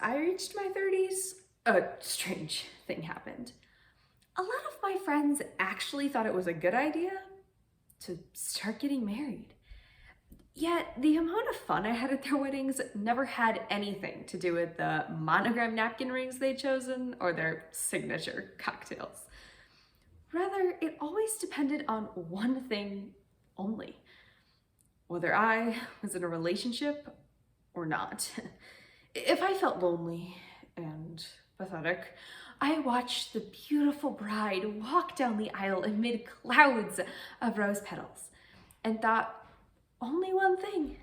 I reached my 30s, a strange thing happened. A lot of my friends actually thought it was a good idea to start getting married. Yet the amount of fun I had at their weddings never had anything to do with the monogram napkin rings they'd chosen or their signature cocktails. Rather, it always depended on one thing only: whether I was in a relationship or not. If I felt lonely and pathetic, I watched the beautiful bride walk down the aisle amid clouds of rose petals and thought only one thing: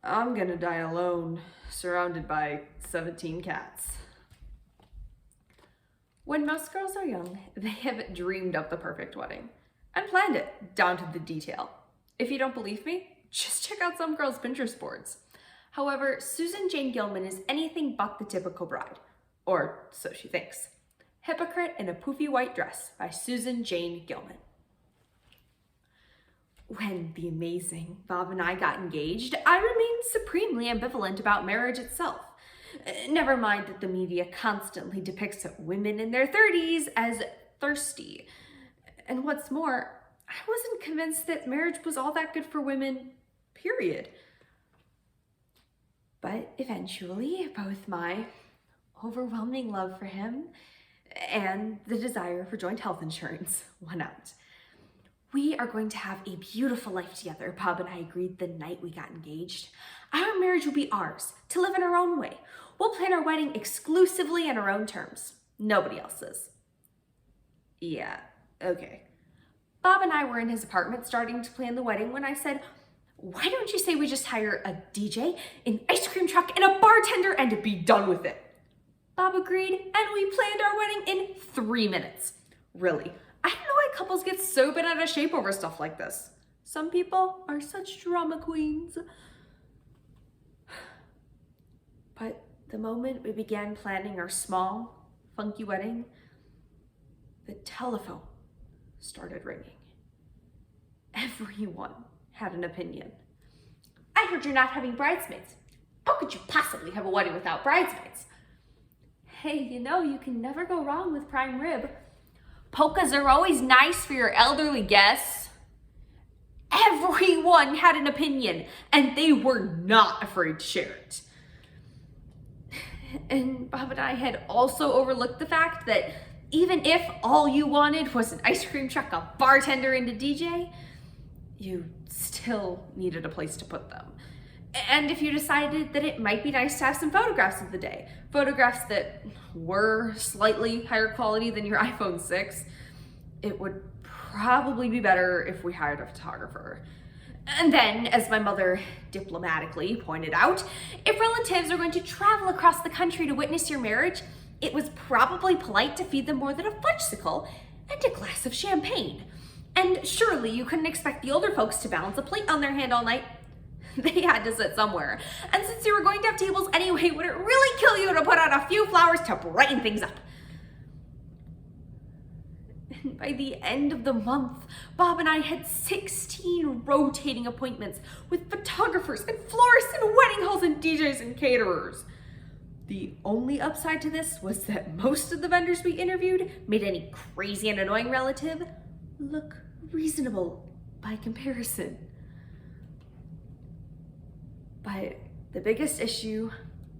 I'm gonna die alone, surrounded by 17 cats. When most girls are young, they have dreamed up the perfect wedding and planned it down to the detail. If you don't believe me, just check out some girls' Pinterest boards. However, Susan Jane Gilman is anything but the typical bride, or so she thinks. Hypocrite in a Poofy White Dress by Susan Jane Gilman. When the amazing Bob and I got engaged, I remained supremely ambivalent about marriage itself. Never mind that the media constantly depicts women in their 30s as thirsty. And what's more, I wasn't convinced that marriage was all that good for women, period. But eventually, both my overwhelming love for him and the desire for joint health insurance won out. We are going to have a beautiful life together, Bob and I agreed the night we got engaged. Our marriage will be ours, to live in our own way. We'll plan our wedding exclusively on our own terms. Nobody else's. Yeah, okay. Bob and I were in his apartment starting to plan the wedding when I said, why don't you say we just hire a DJ, an ice cream truck, and a bartender and be done with it? Bob agreed, and we planned our wedding in 3 minutes. Really, I don't know why couples get so bent out of shape over stuff like this. Some people are such drama queens. But the moment we began planning our small, funky wedding, the telephone started ringing. Everyone had an opinion. I heard you're not having bridesmaids. How could you possibly have a wedding without bridesmaids? Hey, you can never go wrong with prime rib. Polkas are always nice for your elderly guests. Everyone had an opinion, and they were not afraid to share it. And Bob and I had also overlooked the fact that even if all you wanted was an ice cream truck, a bartender, and a DJ, you still needed a place to put them. And if you decided that it might be nice to have some photographs of the day, photographs that were slightly higher quality than your iPhone 6, it would probably be better if we hired a photographer. And then, as my mother diplomatically pointed out, if relatives are going to travel across the country to witness your marriage, it was probably polite to feed them more than a fudgesicle and a glass of champagne. And surely you couldn't expect the older folks to balance a plate on their hand all night. They had to sit somewhere. And since you were going to have tables anyway, would it really kill you to put out a few flowers to brighten things up? And by the end of the month, Bob and I had 16 rotating appointments with photographers and florists and wedding halls and DJs and caterers. The only upside to this was that most of the vendors we interviewed made any crazy and annoying relative look reasonable by comparison. But the biggest issue,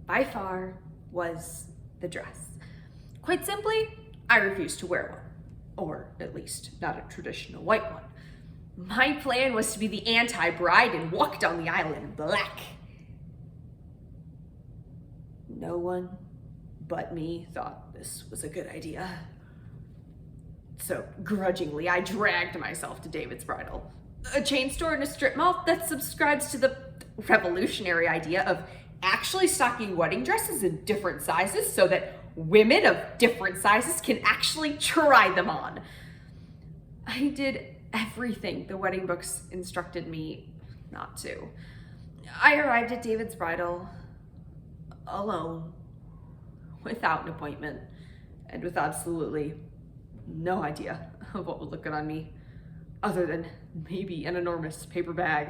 by far, was the dress. Quite simply, I refused to wear one, or at least not a traditional white one. My plan was to be the anti-bride and walk down the aisle in black. No one but me thought this was a good idea. So grudgingly, I dragged myself to David's Bridal, a chain store in a strip mall that subscribes to the revolutionary idea of actually stocking wedding dresses in different sizes so that women of different sizes can actually try them on. I did everything the wedding books instructed me not to. I arrived at David's Bridal alone, without an appointment, and with absolutely no idea of what would look good on me, other than maybe an enormous paper bag.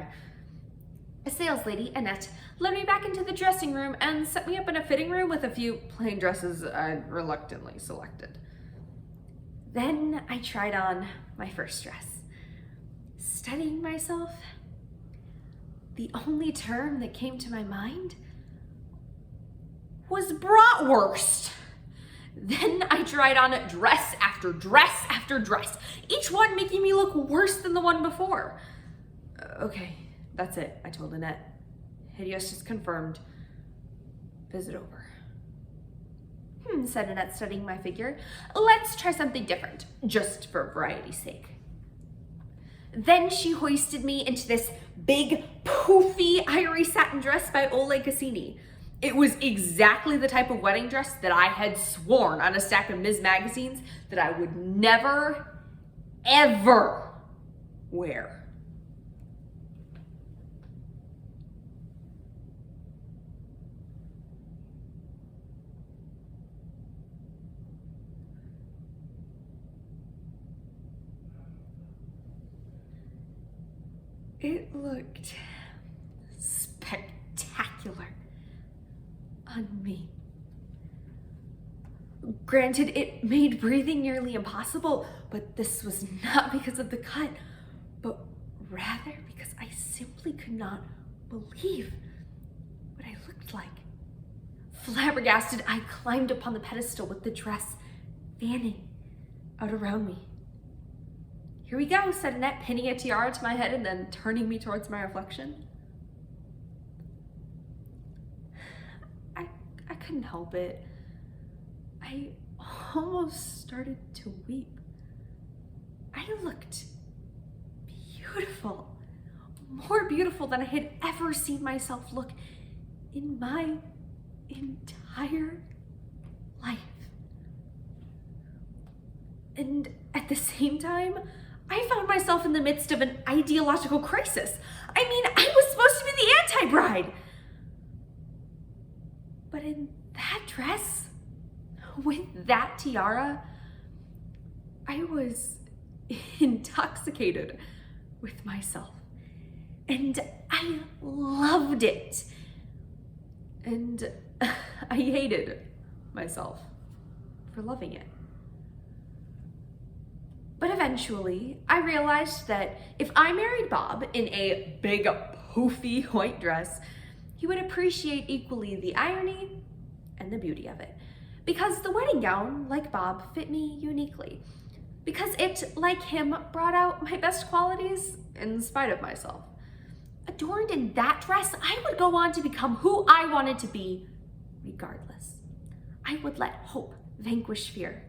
A sales lady, Annette, led me back into the dressing room and set me up in a fitting room with a few plain dresses I'd reluctantly selected. Then I tried on my first dress. Studying myself, the only term that came to my mind was bratwurst. Then I tried on dress after dress after dress, each one making me look worse than the one before. Okay, that's it, I told Annette. Hideous is confirmed. Visit over. Said Annette, studying my figure. Let's try something different, just for variety's sake. Then she hoisted me into this big, poofy, ivory satin dress by Ole Cassini. It was exactly the type of wedding dress that I had sworn on a stack of Ms. magazines that I would never, ever wear. It looked spectacular on me. Granted, it made breathing nearly impossible, but this was not because of the cut, but rather because I simply could not believe what I looked like. Flabbergasted, I climbed upon the pedestal with the dress fanning out around me. Here we go, said Annette, pinning a tiara to my head and then turning me towards my reflection. I couldn't help it. I almost started to weep. I looked beautiful, more beautiful than I had ever seen myself look in my entire life. And at the same time, I found myself in the midst of an ideological crisis. I mean, I was supposed to be the anti-bride. But in that dress, with that tiara, I was intoxicated with myself. And I loved it. And I hated myself for loving it. But eventually, I realized that if I married Bob in a big, poofy white dress, he would appreciate equally the irony and the beauty of it. Because the wedding gown, like Bob, fit me uniquely. Because it, like him, brought out my best qualities in spite of myself. Adorned in that dress, I would go on to become who I wanted to be, regardless. I would let hope vanquish fear.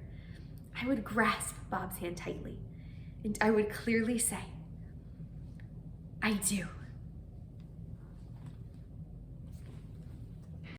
I would grasp Bob's hand tightly, and I would clearly say, I do.